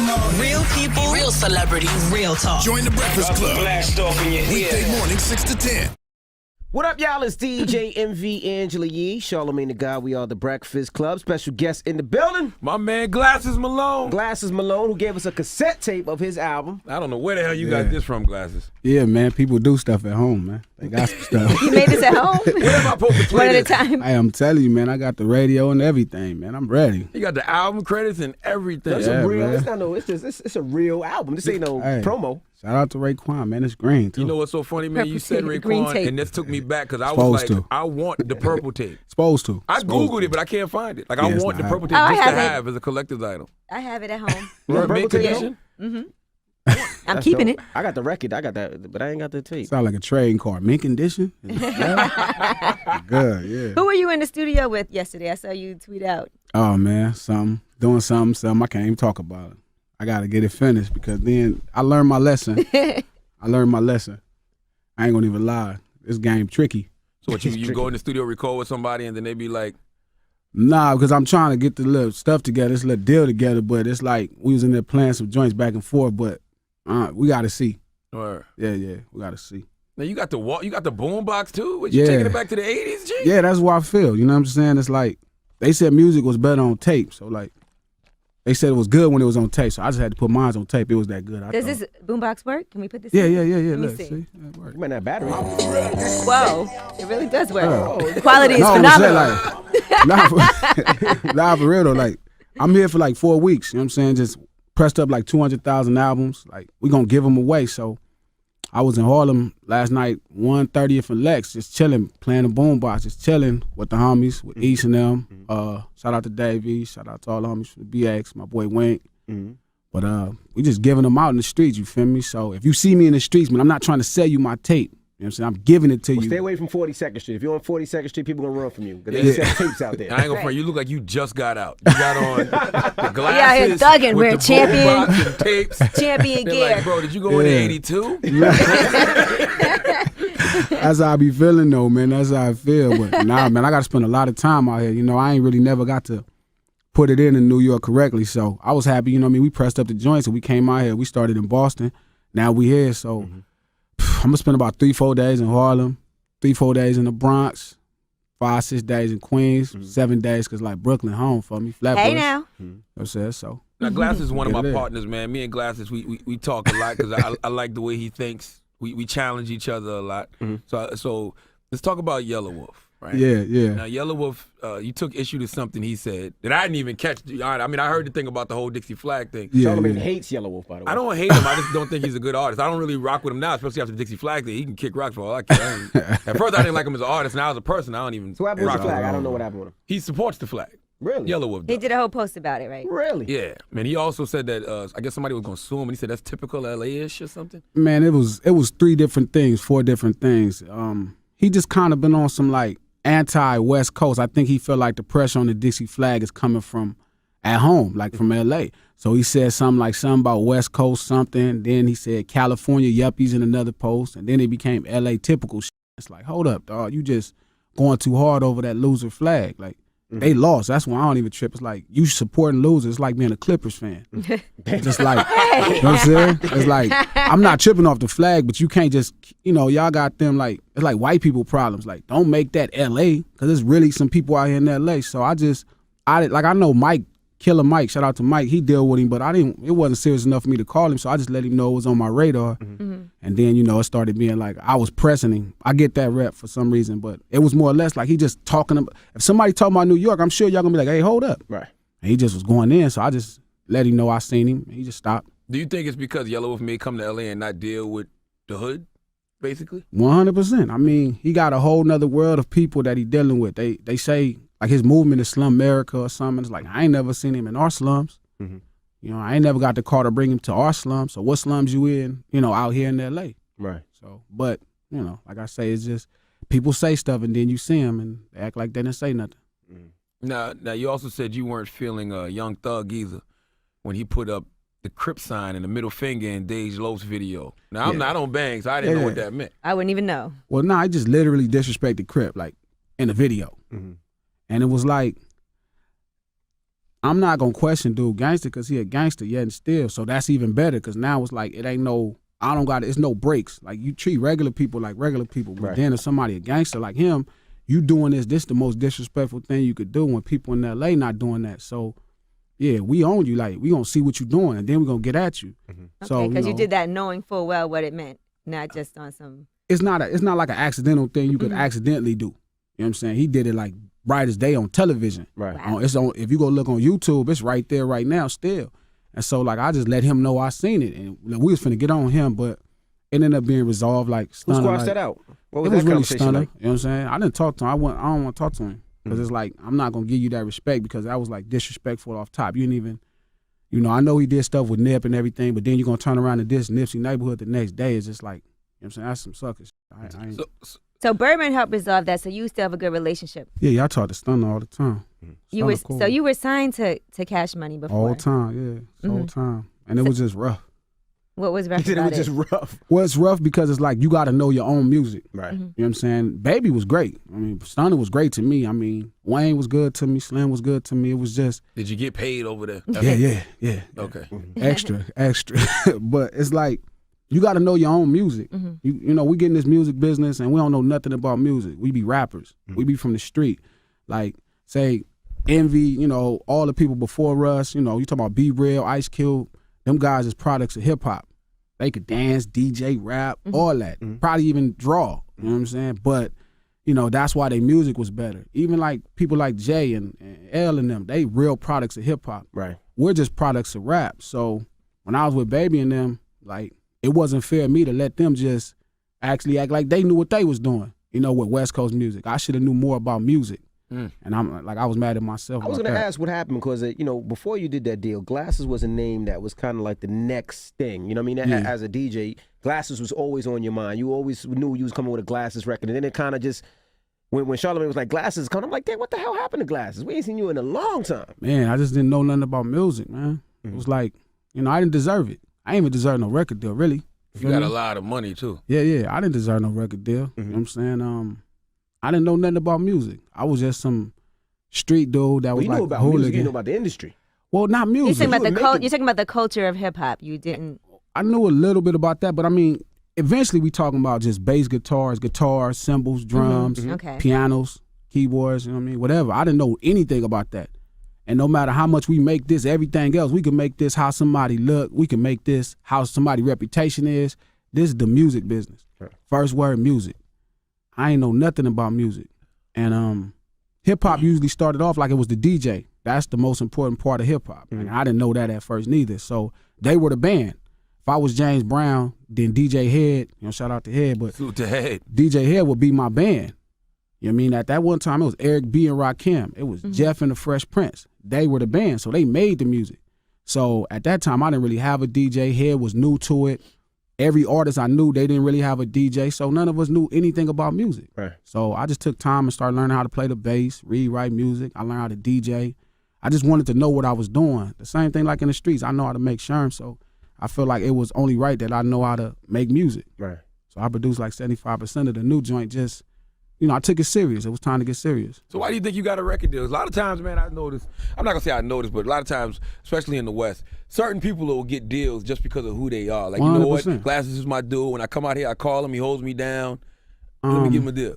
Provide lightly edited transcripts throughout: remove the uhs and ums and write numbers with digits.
Real people, real celebrities, real talk. Join the Breakfast Club. Blast off in your Weekday ear. morning, 6 to 10. What up, y'all? It's DJ MV Angela Yee, Charlamagne the God. We are the Breakfast Club. Special guest in the building. My man Glasses Malone. Glasses Malone, who gave us a cassette tape of his album. I don't know where the hell you got this from, Glasses. Yeah, man. People do stuff at home, man. They got some stuff. You made this at home? Where am I supposed to play One at a this? time. Hey, I'm telling you, man. I got the radio and everything, man. I'm ready. You got the album credits and everything. It's Yeah, a real. man. It's not no. It's just. It's a real album. This ain't no Hey. promo. Shout out to Raekwon, man. It's green, too. You know what's so funny, man? You said Purple tape, green Raekwon, tape. and this took me back because I was Supposed like, to. I want the purple tape. Supposed to. I Supposed Googled to. it, but I can't find it. Like, Yeah, I it's want the not purple tape happening. just Oh, to I have it. have as a collector's item. I have it at home. Or purple mint tape? condition? I'm That's keeping dope. it. I got the record. I got that, but I ain't got the tape. Sound like a trading card. Mint condition? Good, yeah. Who were you in the studio with yesterday? I saw you tweet out. Oh, man. Doing something. I can't even talk about it. I got to get it finished because then I learned my lesson. I ain't going to even lie. This game tricky. So what, you go in the studio, record with somebody, and then they be like, Nah, because I'm trying to get the little stuff together, this little deal together, but it's like we was in there playing some joints back and forth, but we got to see. or Yeah, we got to see. now you got the boom box too? What, you Yeah. taking it back to the 80s, G? Yeah, that's what I feel. You know what I'm saying? It's like they said music was better on tape, so like they said it was good when it was on tape, so I just had to put mine on tape. It was that good. Does this boombox work? Can we put this Yeah. in? Let me Look, see. see? That worked. You might not have battery. Whoa. It really does work. Oh. The quality is No, I'm phenomenal. saying like, for real though. Like I'm here for like 4 weeks. You know what I'm saying? Just pressed up like 200,000 albums. Like we gonna give them away. So I was in Harlem last night, 130th and Lex, just chilling, playing the boombox, just chilling with the homies, with East and them. Shout out to Davey. Shout out to all the homies from the BX. My boy Wink. But we just giving them out in the streets. You feel me? So if you see me in the streets, man, I'm not trying to sell you my tape. You know what I'm saying? I'm giving it to Well, you. stay away from 42nd Street. If you're on 42nd Street, people gonna run from you because they set tapes out there. I ain't gonna front. You look like you just got out. You got on the glasses. Yeah, here thugging. with We're the champion. boombox and tapes. Champion They're gear. like, bro, did you go into Yeah. 82? That's how I be feeling though, man. That's how I feel. But nah, man, I got to spend a lot of time out here. You know, I ain't really never got to put it in New York correctly. So I was happy. You know what I mean? We pressed up the joints and we came out here. We started in Boston. Now we here. So I'm going to spend about 3-4 days in Harlem, 3-4 days in the Bronx, 5-6 days in Queens, 7 days because like Brooklyn home for me. Flatbush. Hey now. You know what I'm saying? So Now, Glasses is one of Yeah, my it is. partners, man. Me and Glasses, we talk a lot because I like the way he thinks. We challenge each other a lot. So let's talk about Yelawolf, right? yeah. Now, Yelawolf, you took issue to something he said that I didn't even catch. I mean, I heard the thing about the whole Dixie Flag thing. Yeah, Charlamagne yeah. hates Yelawolf, by the way. I don't hate him. I just don't think he's a good artist. I don't really rock with him now, especially after the Dixie Flag thing. He can kick rocks for all I care. At first, I didn't like him as an artist. Now, as a person, I don't even So what happened with rock the flag? with I him. don't know what happened with him. He supports the flag. Really? Yelawolf He does. did a whole post about it, right? Really? Yeah, man. He also said that I guess somebody was gonna sue him, and he said that's typical LA-ish or something. Man, it was 4 different things. He just kind of been on some like anti-West Coast. I think he felt like the pressure on the Dixie Flag is coming from at home, like from LA. So he said something about West Coast something. Then he said California yuppies in another post, and then it became LA typical shit. It's like, hold up, dog, you just going too hard over that loser flag. Like they lost. That's why I don't even trip. It's like you supporting losers. It's like being a Clippers fan. Just like, you know what I'm saying? It's like, I'm not tripping off the flag, but you can't just, y'all got them like, it's like white people problems. Like, don't make that LA, because there's really some people out here in LA. So I know Mike, Killer Mike, shout out to Mike, he dealt with him, but it wasn't serious enough for me to call him, so I just let him know it was on my radar. And then, it started being like, I was pressing him. I get that rep for some reason, but it was more or less like he just talking about, if somebody talking about New York, I'm sure y'all gonna be like, hey, hold up. Right. And he just was going in, so I just let him know I seen him, and he just stopped. Do you think it's because Yelawolf may come to LA and not deal with the hood, basically? 100%. I mean, he got a whole nother world of people that he dealing with. They say, like, his movement is Slum America or something. It's like, I ain't never seen him in our slums. I ain't never got the call to bring him to our slums. So what slums you in, out here in L.A.? Right. So, but, like I say, it's just people say stuff and then you see them and they act like they didn't say nothing. Now you also said you weren't feeling Young Thug either when he put up the Crip sign and the middle finger in Dej Loaf's video. Now, I'm not on Bang, so I didn't know what that meant. I wouldn't even know. Well, I just literally disrespected Crip, like, in the video. And it was like, I'm not gonna question dude gangster because he a gangster yet and still. So that's even better because now it's like it ain't no. I don't got it. It's no breaks. Like you treat regular people like regular people, but then if somebody a gangster like him, you doing this. This the most disrespectful thing you could do when people in L.A. not doing that. So. Yeah, we own you. Like, we gonna see what you doing, and then we gonna get at you. Okay, because you did that knowing full well what it meant, not just on some. It's not like an accidental thing you could accidentally do. You know what I'm saying? He did it like bright as day on television. Right. Wow. It's on. If you go look on YouTube, it's right there right now still. And so like I just let him know I seen it, and we was finna get on him, but it ended up being resolved. Like Who Stunner. squashed that out? What was it was that really conversation Stunner. like? You know what I'm saying? I didn't talk to him. I don't want to talk to him because it's like I'm not gonna give you that respect because that was like disrespectful off top. You didn't even. You know, I know he did stuff with Nip and everything, but then you're going to turn around and diss Nipsey neighborhood the next day. It's just like, you know what I'm saying? That's some suckers. I ain't... So Birdman helped resolve that, so you still have a good relationship. Yeah, I talk to Stunner all the time. You were cool. So you were signed to Cash Money before? All the time, yeah. All the time. And it was just rough. What was rough You said it about was just rough. Well, it's rough because it's like you got to know your own music. Right. You know what I'm saying? Baby was great. I mean, Stunner was great to me. I mean, Wayne was good to me. Slim was good to me. It was just... Did you get paid over there? Yeah. Okay. Extra. But it's like, you got to know your own music. You know, we get in this music business and we don't know nothing about music. We be rappers. We be from the street. Like, say, Envy, you know, all the people before us, you know, you talk about Be Real, Ice Cube, them guys is products of hip hop. They could dance, DJ, rap, all that. Probably even draw, you know what I'm saying? But, you know, that's why their music was better. Even like people like Jay and L and them, they real products of hip hop. Right. We're just products of rap. So when I was with Baby and them, like, it wasn't fair of me to let them just actually act like they knew what they was doing, you know, with West Coast music. I should have knew more about music. And I'm like, I was mad at myself. I was going to ask what happened because, you know, before you did that deal, Glasses was a name that was kind of like the next thing. You know what I mean? As a DJ, Glasses was always on your mind. You always knew you was coming with a Glasses record. And then it kind of just, when Charlamagne was like, Glasses coming, I'm like, damn, what the hell happened to Glasses? We ain't seen you in a long time. Man, I just didn't know nothing about music, man. It was like, you know, I didn't deserve it. I ain't even deserve no record deal, really. You got a lot of money, too. Yeah. I didn't deserve no record deal. You know what I'm saying? I didn't know nothing about music. I was just some street dude that was you like knew about hooligan. music, you knew about the industry. Well, not music. You're talking about the culture of hip hop. You didn't. I knew a little bit about that, but I mean, eventually we talking about just bass guitars, cymbals, drums, pianos, keyboards, you know what I mean? Whatever. I didn't know anything about that. And no matter how much we make this, everything else, we can make this how somebody look. We can make this how somebody's reputation is. This is the music business. Right. First word, music. I ain't know nothing about music. And hip hop usually started off like it was the DJ. That's the most important part of hip hop. And I didn't know that at first neither. So they were the band. If I was James Brown, then DJ Head, you know, shout out to Head, but Salute to Head. DJ Head would be my band. You know what I mean? At that one time, it was Eric B. and Rakim. It was Jeff and the Fresh Prince. They were the band, so they made the music. So at that time, I didn't really have a DJ. Head was new to it. Every artist I knew, they didn't really have a DJ, so none of us knew anything about music. Right. So I just took time and started learning how to play the bass, write music. I learned how to DJ. I just wanted to know what I was doing. The same thing like in the streets. I know how to make sherm, so I feel like it was only right that I know how to make music. Right. So I produced like 75% of the new joint. Just, you know, I took it serious. It was time to get serious. So why do you think you got a record deal? A lot of times, man, I notice, I'm not going to say I notice, but a lot of times, especially in the West, certain people will get deals just because of who they are. Like, 100%. You know what? Glasses is my dude. When I come out here, I call him. He holds me down. Let me give him a deal.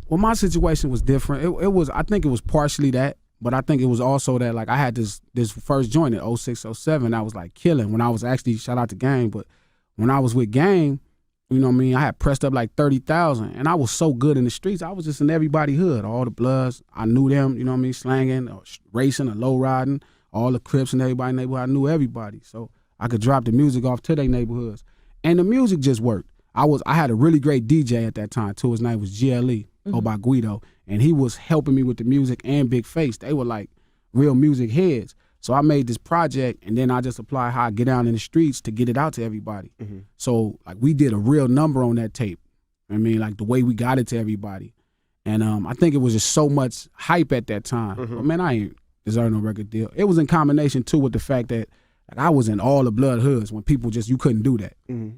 Well, my situation was different. It was, I think it was partially that, but I think it was also that, like, I had this first joint in 06, 07. I was, like, killing when I was actually, shout out to Game, but when I was with Game, you know what I mean, I had pressed up like 30,000, and I was so good in the streets. I was just in everybody's hood, all the Bloods. I knew them, you know what I mean, slanging, or racing, or low riding, all the Crips and everybody in the neighborhood. I knew everybody, so I could drop the music off to their neighborhoods. And the music just worked. I had a really great DJ at that time, too. His name was GLE, go by Guido, and he was helping me with the music and Big Face. They were like real music heads. So I made this project, and then I just applied how I get down in the streets to get it out to everybody. So like we did a real number on that tape. I mean, like the way we got it to everybody. And I think it was just so much hype at that time. But man, I ain't deserve no record deal. It was in combination too with the fact that like, I was in all the Blood hoods when people just, you couldn't do that.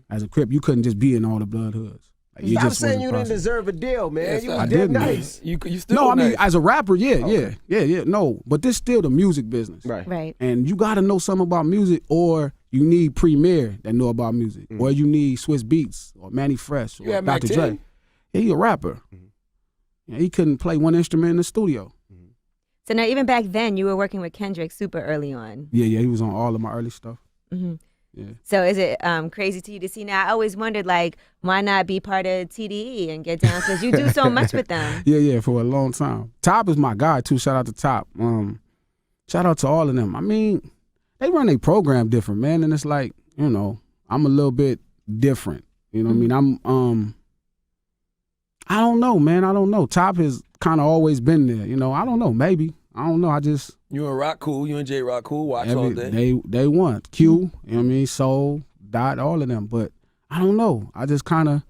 As a Crip, you couldn't just be in all the Blood hoods. Like, you Stop just saying wasn't you didn't processing. deserve a deal, man. Yes, you I was dead didn't. nice. You still No, I mean nice. as a rapper, yeah, Okay. yeah. No, but this still the music business, Right. Right. and you got to know something about music, or you need Premier that know about music, or you need Swiss Beats or Manny Fresh You or had Mac Dr. 10. Dre. Yeah, he a rapper. Yeah, he couldn't play one instrument in the studio. So now, even back then, you were working with Kendrick super early on. Yeah, he was on all of my early stuff. hmm Yeah. So is it crazy to you to see now? I always wondered, like, why not be part of TDE and get down? Because you do so much with them. Yeah, for a long time. Top is my guy too. Shout out to Top. Shout out to all of them. I mean, they run their program different, man, and it's like, you know, I'm a little bit different. You know what I mean? I'm I don't know, man. I don't know. Top has kind of always been there. You know, I don't know. Maybe. I don't know. I just You and Rock cool. You and Jay Rock cool. Watch all day. they won. Q, you know what I mean? Soul, Dot, all of them. But I don't know. I just kind of,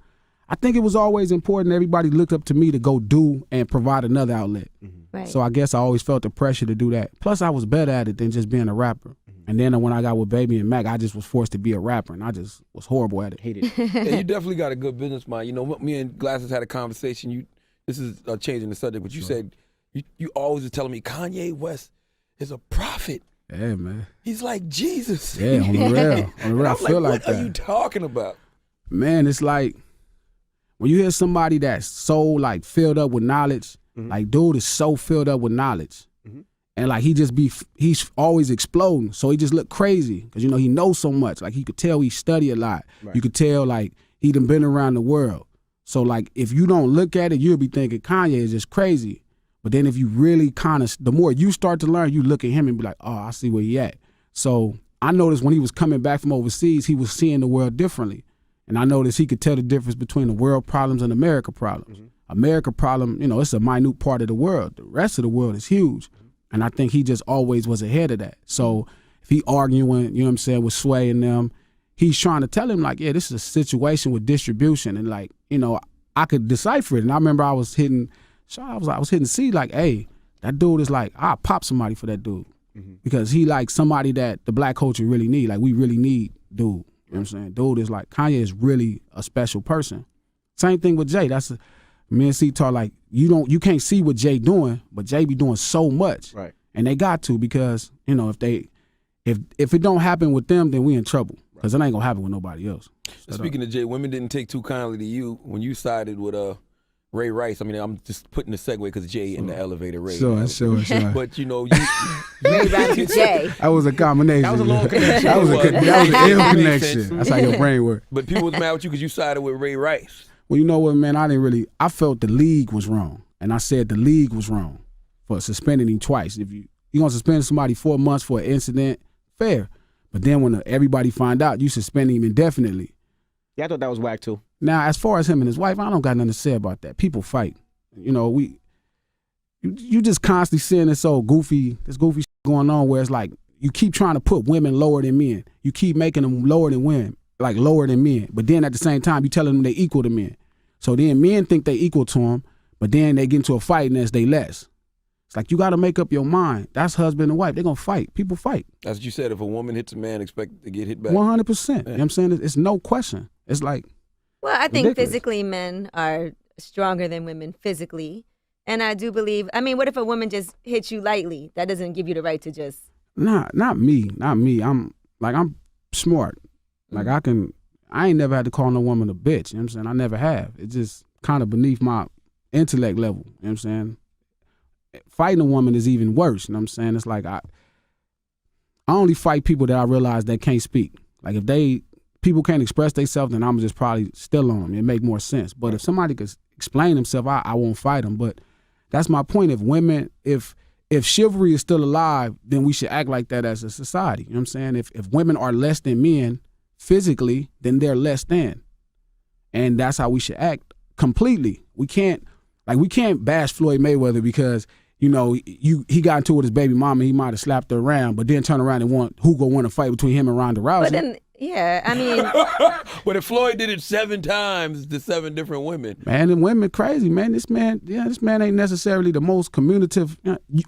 I think it was always important. Everybody looked up to me to go do and provide another outlet. Right. So I guess I always felt the pressure to do that. Plus, I was better at it than just being a rapper. And then when I got with Baby and Mac, I just was forced to be a rapper, and I just was horrible at it. Hated it. Yeah, you definitely got a good business mind. You know, me and Glasses had a conversation. This is changing the subject, but you said you always were telling me Kanye West is a prophet. Yeah, man. He's like Jesus. Yeah, on the real. On the real, I I'm feel like what that. are you talking about? Man, it's like when you hear somebody that's so like filled up with knowledge, like dude is so filled up with knowledge. And like he's always exploding. So he just look crazy because, you know, he knows so much. Like you could tell he study a lot. Right. You could tell like he done been around the world. So like if you don't look at it, you'll be thinking Kanye is just crazy. But then if you really kind of, the more you start to learn, you look at him and be like, oh, I see where he at. So I noticed when he was coming back from overseas, he was seeing the world differently. And I noticed he could tell the difference between the world problems and America problems. America problem, you know, it's a minute part of the world. The rest of the world is huge. And I think he just always was ahead of that. So if he arguing, you know what I'm saying, with Sway and them, he's trying to tell him like, yeah, this is a situation with distribution. And like, you know, I could decipher it. And I remember I was hitting C like, hey, that dude is like, I'll pop somebody for that dude. Because he like somebody that the black culture really need. Like we really need dude. You know what I'm saying? Dude is like, Kanye is really a special person. Same thing with Jay. Me and C talk like you can't see what Jay doing, but Jay be doing so much, Right. And they got to because you know if it don't happen with them, then we in trouble because it ain't gonna happen with nobody else. Speaking of Jay, women didn't take too kindly to you when you sided with Ray Rice. I mean, I'm just putting the segue because Jay in the elevator. Ray, Sure. But you know, Ray Rice and Jay. That was a combination. That was a long connection. that was an ill Makes connection. sense. That's how your brain works. But people was mad with you because you sided with Ray Rice. Well, you know what, man? I felt the league was wrong. And I said the league was wrong for suspending him twice. If you're going to suspend somebody 4 months for an incident, fair. But then when everybody find out, you suspend him indefinitely. Yeah, I thought that was whack too. Now, as far as him and his wife, I don't got nothing to say about that. People fight. You know, you just constantly seeing this goofy shit going on where it's like you keep trying to put women lower than men. You keep making them lower than women. Like lower than men, but then at the same time you telling them they equal to men. So then men think they equal to them, but then they get into a fight and they less. It's like you got to make up your mind. That's husband and wife. They're gonna fight. People fight. That's what you said. If a woman hits a man, expect to get hit back. 100%. You know what I'm saying? It's no question. It's like Well, I think ridiculous. physically men are stronger than women physically. And I do believe, I mean, what if a woman just hits you lightly? That doesn't give you the right to just. not me. I'm smart. Like I ain't never had to call no woman a bitch. You know what I'm saying? I never have. It's just kind of beneath my intellect level. You know what I'm saying? Fighting a woman is even worse. You know what I'm saying? It's like I only fight people that I realize they can't speak. Like if people can't express themselves, then I'm just probably still on them. It make more sense. But if somebody could explain themselves, I won't fight them. But that's my point. If chivalry is still alive, then we should act like that as a society. You know what I'm saying? If women are less than men physically, then they're less than. And that's how we should act completely. We can't bash Floyd Mayweather because, you know, he got into it with his baby mama, he might have slapped her around, but then turn around and who gonna win a fight between him and Ronda Rousey? But then, yeah, I mean. But if Floyd did it 7 times to 7 different women. Man, and women crazy, man. This man ain't necessarily the most communicative.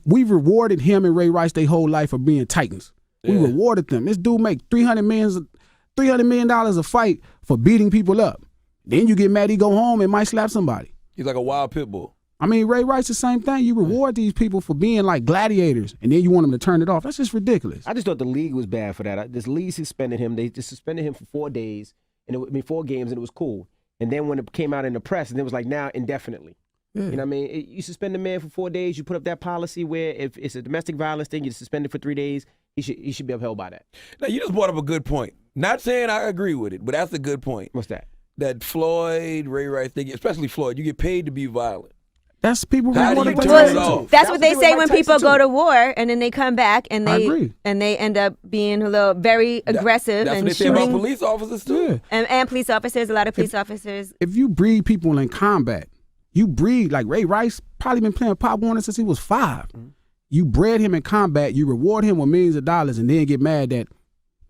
We rewarded him and Ray Rice their whole life for being titans. We rewarded them. This dude make $300 million a fight for beating people up. Then you get mad, he go home and might slap somebody. He's like a wild pit bull. I mean, Ray Rice the same thing. You reward these people for being like gladiators, and then you want them to turn it off. That's just ridiculous. I just thought the league was bad for that. This league suspended him. They just suspended him for 4 days, and 4 games, and it was cool. And then when it came out in the press, and it was like now indefinitely. Yeah. You know what I mean? You suspend a man for 4 days. You put up that policy where if it's a domestic violence thing, you suspend it for 3 days. He should be upheld by that. Now you just brought up a good point. Not saying I agree with it, but that's a good point. What's that? That Floyd, Ray Rice thing, especially Floyd, you get paid to be violent. That's people. That's what they say when people go to war and then they come back and they end up being very aggressive that's and what they shooting. Say about police officers too. Yeah. And police officers, a lot of police officers. If you breed people in combat, you breed like Ray Rice probably been playing Pop Warner since he was 5. Mm-hmm. You bred him in combat. You reward him with millions of dollars, and then get mad that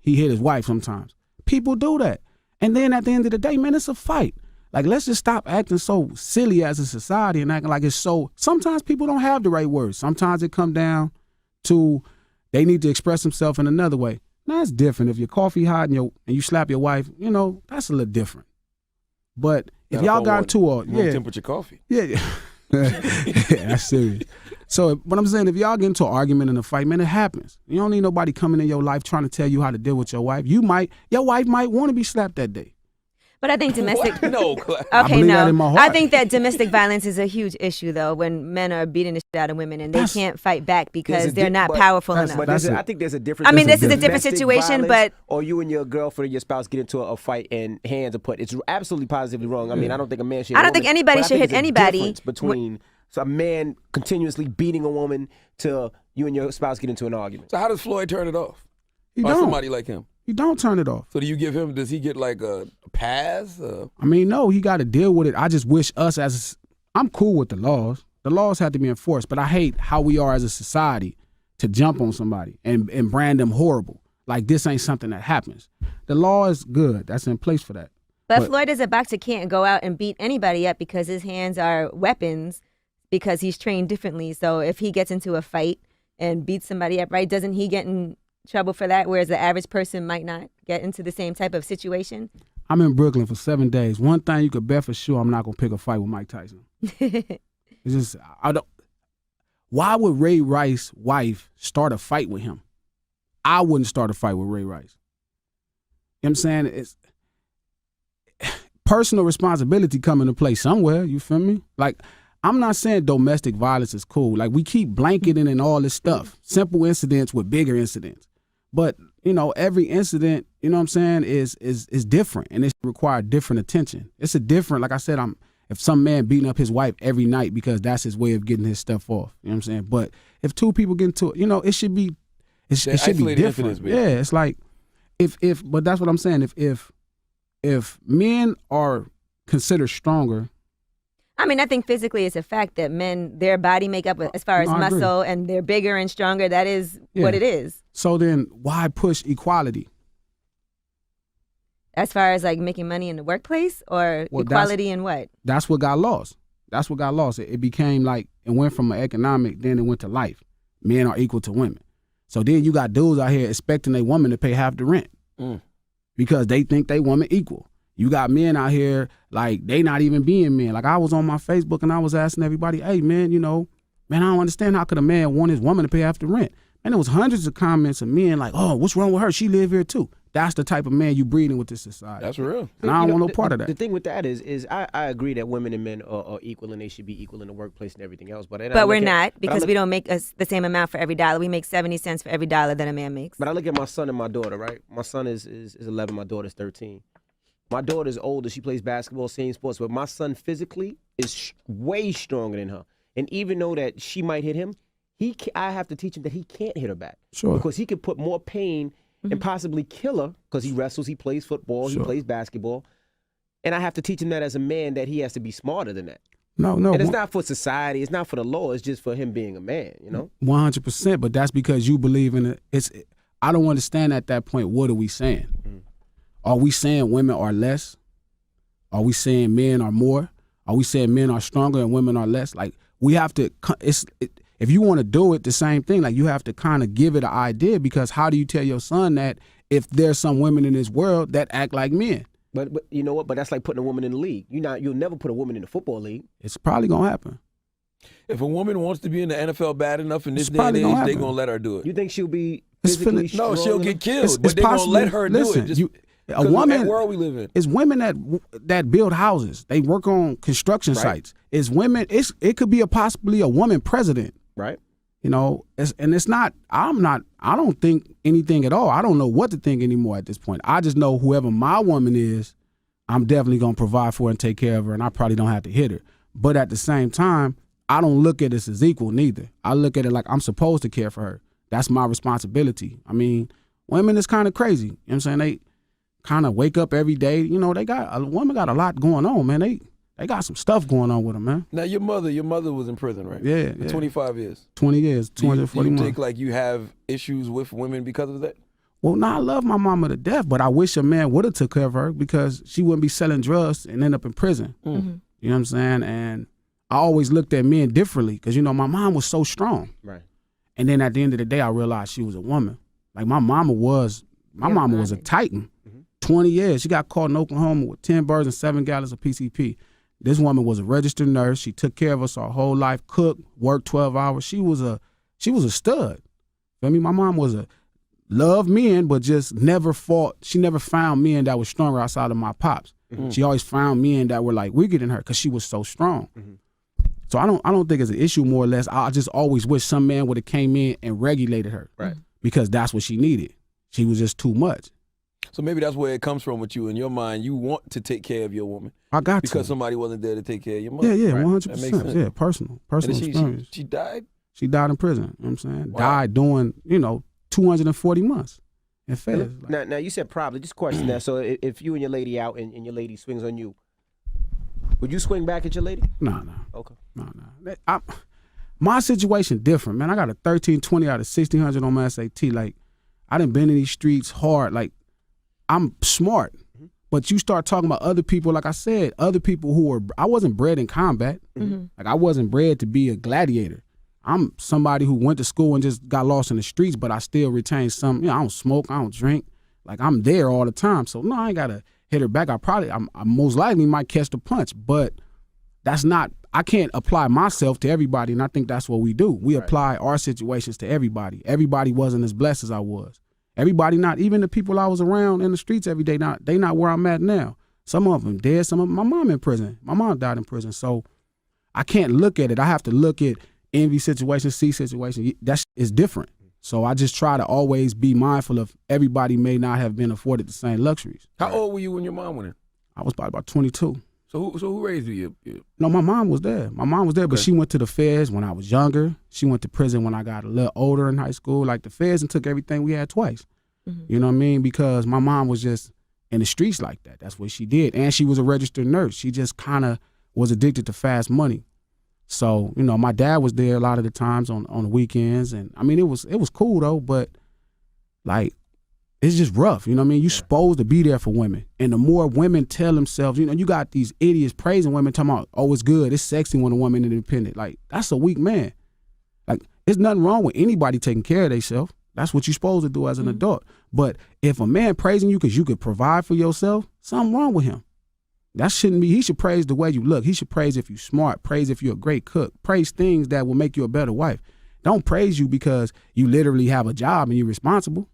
he hit his wife sometimes. People do that, and then at the end of the day, man, it's a fight. Like, let's just stop acting so silly as a society and acting like it's so. Sometimes people don't have the right words. Sometimes it come down to they need to express themselves in another way. Now, it's different. If your coffee hot and you slap your wife, that's a little different. But if y'all got into a temperature coffee. Yeah, that's serious. So what I'm saying, if y'all get into an argument and a fight, man, it happens. You don't need nobody coming in your life trying to tell you how to deal with your wife. Your wife might want to be slapped that day. But I think domestic. No, okay, no. I think that domestic violence is a huge issue, though, when men are beating the shit out of women and they can't fight back because they're not powerful enough. But I think there's a difference. I mean, this is a different situation, but or you and your girlfriend or your spouse get into a fight and hands are put. It's absolutely positively wrong. I mean, I don't think a man should. I don't think anybody should hit anybody. Difference between a man continuously beating a woman to you and your spouse get into an argument. So how does Floyd turn it off? He or don't. Somebody like him. You don't turn it off. So do you give him? Does he get like a pass? I mean, no, he got to deal with it. I just wish I'm cool with the laws. The laws have to be enforced, but I hate how we are as a society to jump on somebody and brand them horrible. Like this ain't something that happens. The law is good. That's in place for that. But Floyd as a boxer can't go out and beat anybody up because his hands are weapons because he's trained differently. So if he gets into a fight and beats somebody up, right, doesn't he get in trouble for that, whereas the average person might not get into the same type of situation? I'm in Brooklyn for 7 days. One thing you could bet for sure, I'm not gonna pick a fight with Mike Tyson. It's just why would Ray Rice's wife start a fight with him? I wouldn't start a fight with Ray Rice. You know what I'm saying? It's personal responsibility come into play somewhere, you feel me? Like, I'm not saying domestic violence is cool. Like, we keep blanketing and all this stuff. Simple incidents with bigger incidents. But, every incident, you know what I'm saying, is different, and it requires different attention. It's a different, like I said, if some man beating up his wife every night because that's his way of getting his stuff off, you know what I'm saying? But if two people get into it, it should be different. Yeah, it's like but that's what I'm saying. If men are considered stronger. I mean, I think physically it's a fact that men, their body makeup as far as muscle, and they're bigger and stronger. That is what it is. So then why push equality? As far as like making money in the workplace or equality in what? That's what got lost. It became like, it went from an economic, then it went to life. Men are equal to women. So then you got dudes out here expecting a woman to pay half the rent because they think they woman equal. You got men out here, like, they not even being men. Like, I was on my Facebook and I was asking everybody, hey, man, I don't understand how could a man want his woman to pay half the rent? And there was hundreds of comments of men like, oh, what's wrong with her? She live here too. That's the type of man you breeding with this society. That's real. And I don't want no part of that. The thing with that is I agree that women and men are equal and they should be equal in the workplace and everything else. But we're not, because we don't make the same amount for every dollar. We make 70 cents for every dollar that a man makes. But I look at my son and my daughter, right? My son is 11, my daughter's 13. My daughter's older. She plays basketball, same sports. But my son physically is way stronger than her. And even though that she might hit him, I have to teach him that he can't hit her back. Sure. Because he could put more pain and possibly kill her because he wrestles, he plays football, he plays basketball. And I have to teach him that as a man that he has to be smarter than that. No. And it's not for society. It's not for the law. It's just for him being a man, 100%. But that's because you believe in it. I don't understand at that point, what are we saying? Are we saying women are less? Are we saying men are more? Are we saying men are stronger and women are less? Like, we have to, if you want to do it, the same thing, like, you have to kind of give it an idea, because how do you tell your son that if there's some women in this world that act like men? But you know what? But that's like putting a woman in the league. You'll never put a woman in the football league. It's probably gonna happen. If a woman wants to be in the NFL bad enough in this day and age, they're going to let her do it. You think she'll be physically strong? No, she'll get killed, but they're going to let her do it. A woman, the world we live in. It's women that build houses. They work on construction sites. It's women. It could be possibly a woman president. Right. You know, it's not. I don't think anything at all. I don't know what to think anymore at this point. I just know whoever my woman is, I'm definitely gonna provide for her and take care of her, and I probably don't have to hit her. But at the same time, I don't look at this as equal neither. I look at it like I'm supposed to care for her. That's my responsibility. I mean, women is kind of crazy. You know what I'm saying? They kind of wake up every day. You know, a woman got a lot going on, man. They got some stuff going on with them, man. Now, your mother was in prison, right? Yeah. For 25 years. 20 years, 240 months. Do you think like you have issues with women because of that? Well, no, I love my mama to death, but I wish a man would have took care of her because she wouldn't be selling drugs and end up in prison. Mm-hmm. You know what I'm saying? And I always looked at men differently because, you know, my mom was so strong. Right. And then at the end of the day, I realized she was a woman. Like my mama was a titan. 20 years. She got caught in Oklahoma with 10 birds and 7 gallons of PCP. This woman was a registered nurse. She took care of us our whole life, cooked, worked 12 hours. She was a stud. I mean, my mom loved men, but just never fought. She never found men that were stronger outside of my pops. Mm-hmm. She always found men that were like weaker than her because she was so strong. Mm-hmm. So I don't think it's an issue, more or less. I just always wish some man would have came in and regulated her. Right. Because that's what she needed. She was just too much. So maybe that's where it comes from with you. In your mind, you want to take care of your woman. I got because to. somebody wasn't there to take care of your mother. Yeah, right? 100%. That makes sense. Yeah, personal experience. She died? She died in prison. You know what I'm saying? Wow. Died doing, 240 months in feds. Now you said probably. Just question that. So if you and your lady out and your lady swings on you, would you swing back at your lady? No. Okay. No. My situation different, man. I got a 1320 out of 1600 on my SAT. Like, I done been in these streets hard. Like, I'm smart. Mm-hmm. But you start talking about other people, like I said, other people I wasn't bred in combat. Mm-hmm. Like, I wasn't bred to be a gladiator. I'm somebody who went to school and just got lost in the streets, but I still retain some, I don't smoke, I don't drink. Like, I'm there all the time. So, no, I ain't got to hit her back. I most likely might catch the punch, but I can't apply myself to everybody, and I think that's what we do. We apply our situations to everybody. Everybody wasn't as blessed as I was. Everybody not, even the people I was around in the streets every day, they not where I'm at now. Some of them dead, some of them, my mom in prison. My mom died in prison, so I can't look at it. I have to look at envy situation, C situation. That is different. So I just try to always be mindful of everybody may not have been afforded the same luxuries. How old were you when your mom went in? I was probably about 22. So who raised you? No, my mom was there. But she went to the feds when I was younger. She went to prison when I got a little older in high school. Like, the feds and took everything we had twice. Mm-hmm. You know what I mean? Because my mom was just in the streets like that. That's what she did. And she was a registered nurse. She just kind of was addicted to fast money. So, my dad was there a lot of the times on the weekends. And, I mean, it was cool, though. But, like, it's just rough, you know what I mean? You're supposed to be there for women. And the more women tell themselves, you got these idiots praising women, talking about, oh, it's good, it's sexy when a woman is independent. Like, that's a weak man. Like, there's nothing wrong with anybody taking care of themselves. That's what you're supposed to do as an adult. But if a man praising you because you could provide for yourself, something wrong with him. That shouldn't be. He should praise the way you look. He should praise if you're smart, praise if you're a great cook, praise things that will make you a better wife. Don't praise you because you literally have a job and you're responsible.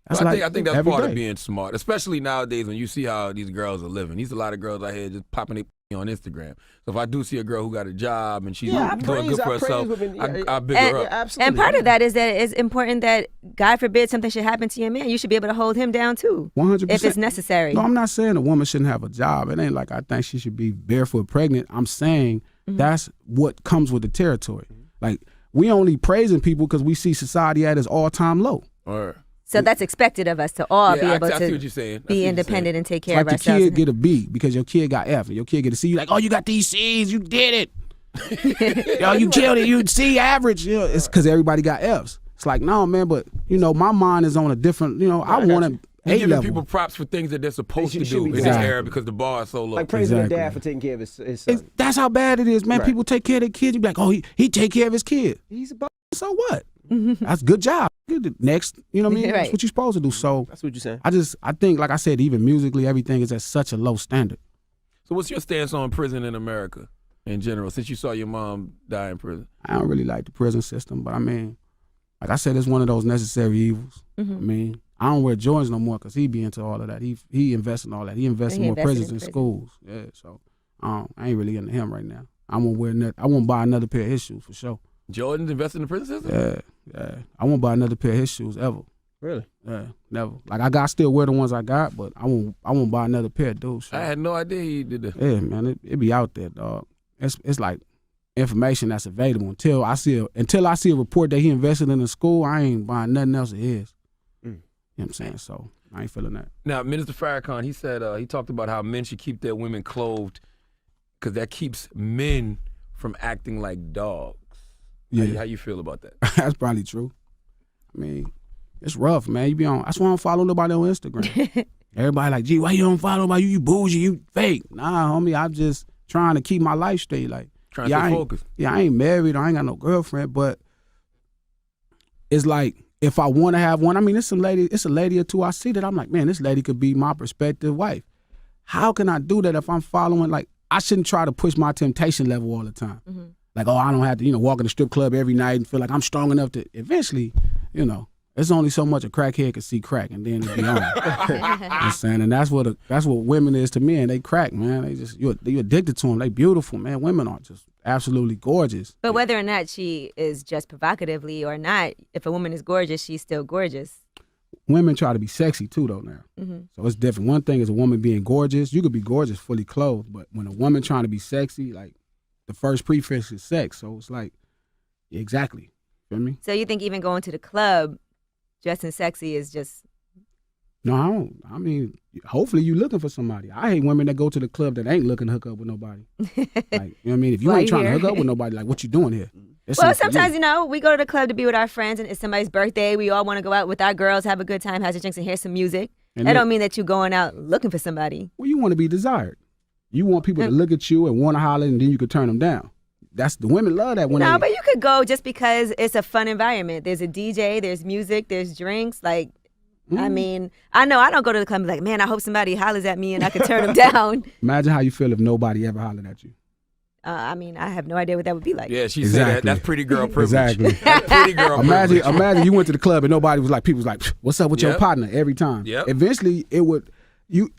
I think that's part of being smart, especially nowadays when you see how these girls are living. There's a lot of girls out here just popping their on Instagram. So if I do see a girl who got a job and she's doing good for herself, I big her up. Absolutely. And part of that is that it's important that, God forbid, something should happen to your man. You should be able to hold him down too, 100%. if it's necessary. No, I'm not saying a woman shouldn't have a job. It ain't like I think she should be barefoot pregnant. I'm saying that's what comes with the territory. Like, we only praising people because we see society at its all-time low. So that's expected of us to all be able I see to what you're saying. be independent and take care of like ourselves. Your kid get a B because your kid got F, and your kid get a C. You like, oh, you got these C's, you did it. Yo, you killed it, you C average. It's because everybody got Fs. It's like, no, man, but, my mind is on a different, I want to giving people props for things that they're supposed to do in this era because the bar is so low. Like praising their dad for taking care of his son. That's how bad it is, man. Right. People take care of their kids. You be like, oh, he take care of his kid. He's a So what? That's good job. Next, you know what I mean? Right. That's what you're supposed to do. So That's what you're saying. I think, like I said, even musically, everything is at such a low standard. So what's your stance on prison in America in general, since you saw your mom die in prison? I don't really like the prison system, but I mean, like I said, it's one of those necessary evils. I mean, I don't wear Jordans no more because he be into all of that. He invests in all that. He invests in more prisons than schools. Yeah, so I ain't really into him right now. I won't buy another pair of his shoes for sure. Jordan's invested in the prison system? Yeah. I won't buy another pair of his shoes ever. Really? Yeah, never. Like I still wear the ones I got, but I won't buy another pair of those. I had no idea he did that. Yeah, man, it be out there, dog. It's like information that's available until I see a report that he invested in a school. I ain't buying nothing else of his. You know what I'm saying? So I ain't feeling that. Now, Minister Farrakhan, he said he talked about how men should keep their women clothed because that keeps men from acting like dogs. Yeah. How you feel about that? That's probably true. I mean, it's rough, man. You be on. That's why I don't follow nobody on Instagram. Everybody like, gee, why you don't follow nobody? You bougie, you fake. Nah, homie, I'm just trying to keep my life straight. Like, Trying to stay focused. Yeah, I ain't married. I ain't got no girlfriend, but it's like if I want to have one. I mean, it's a lady or two I see that I'm like, man, this lady could be my prospective wife. How can I do that if I'm following? Like, I shouldn't try to push my temptation level all the time. Like, oh, I don't have to, walk in the strip club every night and feel like I'm strong enough to. Eventually, it's only so much a crackhead can see crack, and then it'll be on. You know what I'm saying? And that's what women is to men. They crack, man. You're addicted to them. They beautiful, man. Women are just absolutely gorgeous. But whether or not she is just provocatively or not, if a woman is gorgeous, she's still gorgeous. Women try to be sexy too, though, now. So it's different. One thing is a woman being gorgeous. You could be gorgeous fully clothed, but when a woman trying to be sexy, like, the first prefix is sex. So it's like, exactly. Feel me? So you think even going to the club dressing sexy is just... No, I don't. I mean, hopefully you looking for somebody. I hate women that go to the club that ain't looking to hook up with nobody. Like, you know what I mean? If you ain't trying to hook up with nobody, like, what you doing here? Well, sometimes, we go to the club to be with our friends, and it's somebody's birthday. We all want to go out with our girls, have a good time, have some drinks, and hear some music. That don't mean that you're going out looking for somebody. Well, you want to be desired. You want people to look at you and want to holler, and then you can turn them down. That's the women love that. But you could go just because it's a fun environment. There's a DJ, there's music, there's drinks. Like, I mean, I know I don't go to the club and be like, man, I hope somebody hollers at me and I can turn them down. Imagine how you feel if nobody ever hollered at you. I mean, I have no idea what that would be like. Yeah, she said that. That's pretty girl privilege. Exactly. That's pretty girl privilege. Imagine you went to the club and nobody was like, people was like, what's up with your partner every time? Eventually, it would,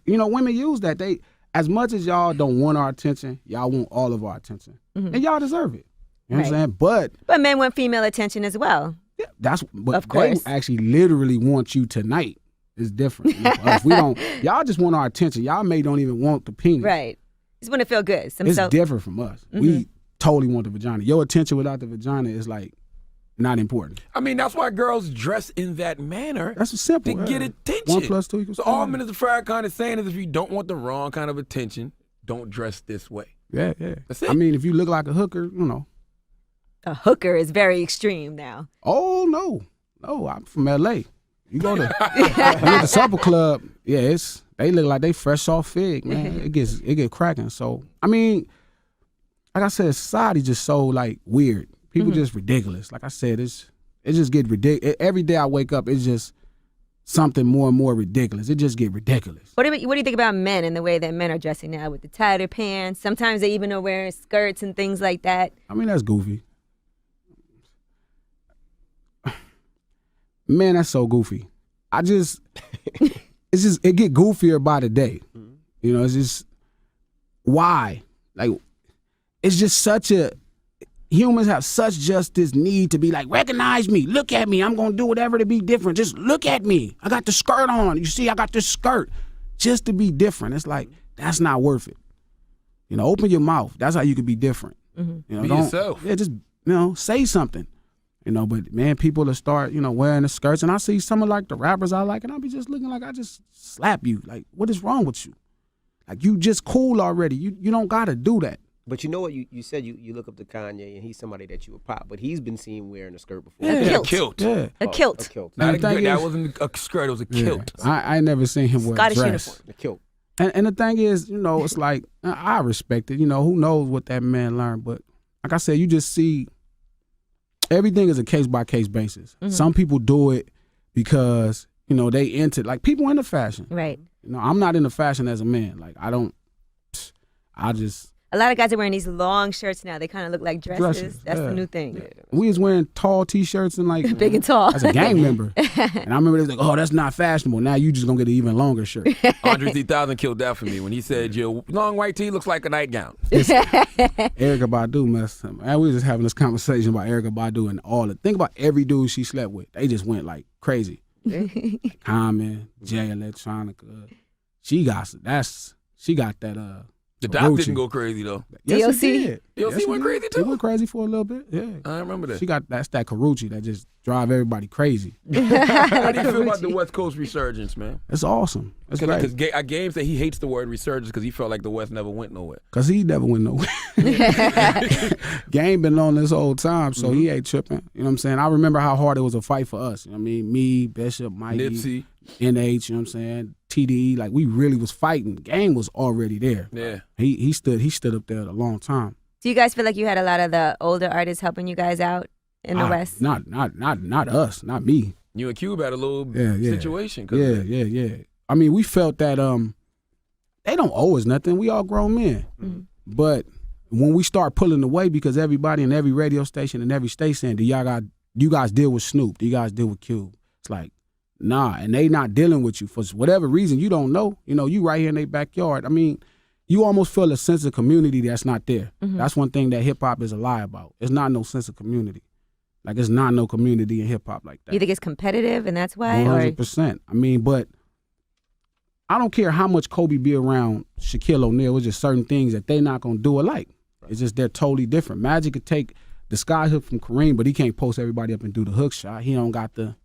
women use that. As much as y'all don't want our attention, y'all want all of our attention. And y'all deserve it. You know what I'm saying? But men want female attention as well. Yeah, of course. They actually literally want you tonight. It's different. If we don't, y'all just want our attention. Y'all don't even want the penis. Right. Just want to feel good. It's different from us. We totally want the vagina. Your attention without the vagina is like not important. I mean, that's why girls dress in that manner. That's simple. To get attention. 1 + 2 = 4. So all Minister Farrakhan is saying is if you don't want the wrong kind of attention, don't dress this way. Yeah. That's it. I mean, if you look like a hooker, A hooker is very extreme now. Oh, no, I'm from L.A. You go to the supper club, they look like they fresh off fig, man. It get cracking. So, I mean, like I said, society just so, like, weird. People just ridiculous. Like I said, it just get ridiculous. Every day I wake up, it's just something more and more ridiculous. It just get ridiculous. What do you think about men and the way that men are dressing now with the tighter pants? Sometimes they even are wearing skirts and things like that. I mean, that's goofy. Man, that's so goofy. It get goofier by the day. It's just, why? Like, it's just humans have such just this need to be like, recognize me, look at me, I'm going to do whatever to be different. Just look at me. I got the skirt on. You see, I got this skirt. Just to be different. It's like, that's not worth it. Open your mouth. That's how you can be different. Be yourself. Yeah, just, say something. But man, people will start, wearing the skirts, and I see some of like the rappers I like, and I'll be just looking like I just slap you. Like, what is wrong with you? Like, you just cool already. You don't gotta do that. But you know what? You said you look up to Kanye, and he's somebody that you would pop, but he's been seen wearing a skirt before. A kilt. Yeah. A kilt. A kilt. That wasn't a skirt, it was a kilt. I never seen him wear Scottish a dress. uniform. A kilt. And the thing is, it's like, I respect it. Who knows what that man learned, but like I said, you just see, everything is a case by case basis. Some people do it because they into, like, people into fashion. Right. I'm not into fashion as a man. Like, I just. A lot of guys are wearing these long shirts now. They kind of look like dresses. That's the new thing. Yeah. We was wearing tall T-shirts and like big and tall as a gang member. And I remember they was like, "Oh, that's not fashionable." Now you just gonna get an even longer shirt. Andre 3000 killed that for me when he said your long white tee looks like a nightgown. Erykah Badu messed him. And we was just having this conversation about Erykah Badu and all it. Think about every dude she slept with. They just went like crazy. Common, Jay Electronica. She got that. The Doc didn't go crazy though. Yes, he did. DLC went crazy too. He went crazy for a little bit. Yeah, I remember that. She got that Karuchi that just drive everybody crazy. How do you feel about the West Coast resurgence, man? It's awesome. It's great. Because Game said he hates the word resurgence because he felt like the West never went nowhere. Because he never went nowhere. Game been on this whole time, so he ain't tripping. You know what I'm saying? I remember how hard it was a fight for us. You know what I mean? Me, Bishop, Mikey, Nipsey, NH, you know what I'm saying? TDE, like we really was fighting. Game was already there. Yeah. He stood up there a long time. Do you guys feel like you had a lot of the older artists helping you guys out in the West? Not us, not me. You and Cube had a little situation. Yeah. I mean, we felt that they don't owe us nothing. We all grown men. Mm-hmm. But when we start pulling away, because everybody in every radio station and every state saying, do you guys deal with Snoop? Do you guys deal with Cube? It's like, nah, and they not dealing with you for whatever reason you don't know. You right here in their backyard. I mean, you almost feel a sense of community that's not there. Mm-hmm. That's one thing that hip hop is a lie about. It's not no sense of community. Like, it's not no community in hip hop like that. You think it's competitive and that's why? 100%. I mean, but I don't care how much Kobe be around Shaquille O'Neal. It's just certain things that they not gonna do alike. Right. It's just they're totally different. Magic could take the sky hook from Kareem, but he can't post everybody up and do the hook shot. He don't got the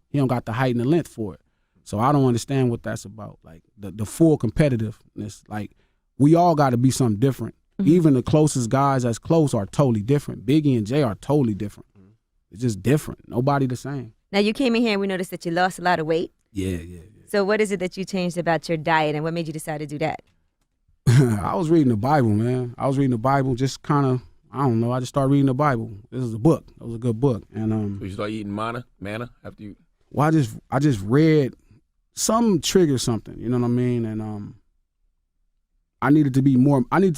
height and the length for it. So I don't understand what that's about. Like the full competitiveness. Like, we all got to be something different. Mm-hmm. Even the closest guys that's close are totally different. Biggie and Jay are totally different. Mm-hmm. It's just different. Nobody the same. Now, you came in here and we noticed that you lost a lot of weight. Yeah. So what is it that you changed about your diet and what made you decide to do that? I was reading the Bible, man. I was reading the Bible, just kind of, I don't know. I just started reading the Bible. This is a book. It was a good book. And so you start eating manna after you. Well, I just read some trigger something. You know what I mean? And I needed to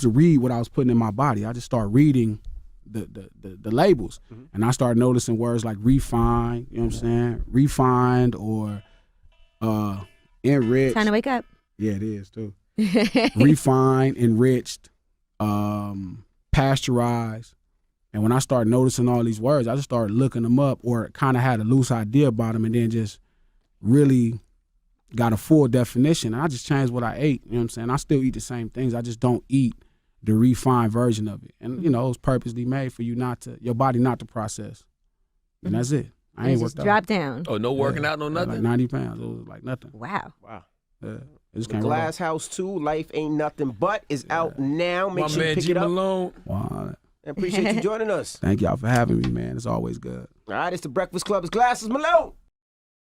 read what I was putting in my body. I just started reading the labels, and I started noticing words like refined. You know what I'm saying? Refined or enriched. Time to wake up. Yeah, it is too. Refined, enriched, pasteurized. And when I started noticing all these words, I just started looking them up, or kind of had a loose idea about them, and then just really got a full definition. And I just changed what I ate. You know what I'm saying? I still eat the same things. I just don't eat the refined version of it. And, it was purposely made for your body not to process. And that's it. I ain't worked out. Drop down. Oh, no working out, no nothing? Like 90 pounds. It was like nothing. Wow. Yeah. GlassHouse 2, Life Ain't Nothing But is out now. Make sure you pick it up. Malone. Wow. I appreciate you joining us. Thank y'all for having me, man. It's always good. All right, it's the Breakfast Club. It's Glasses Malone.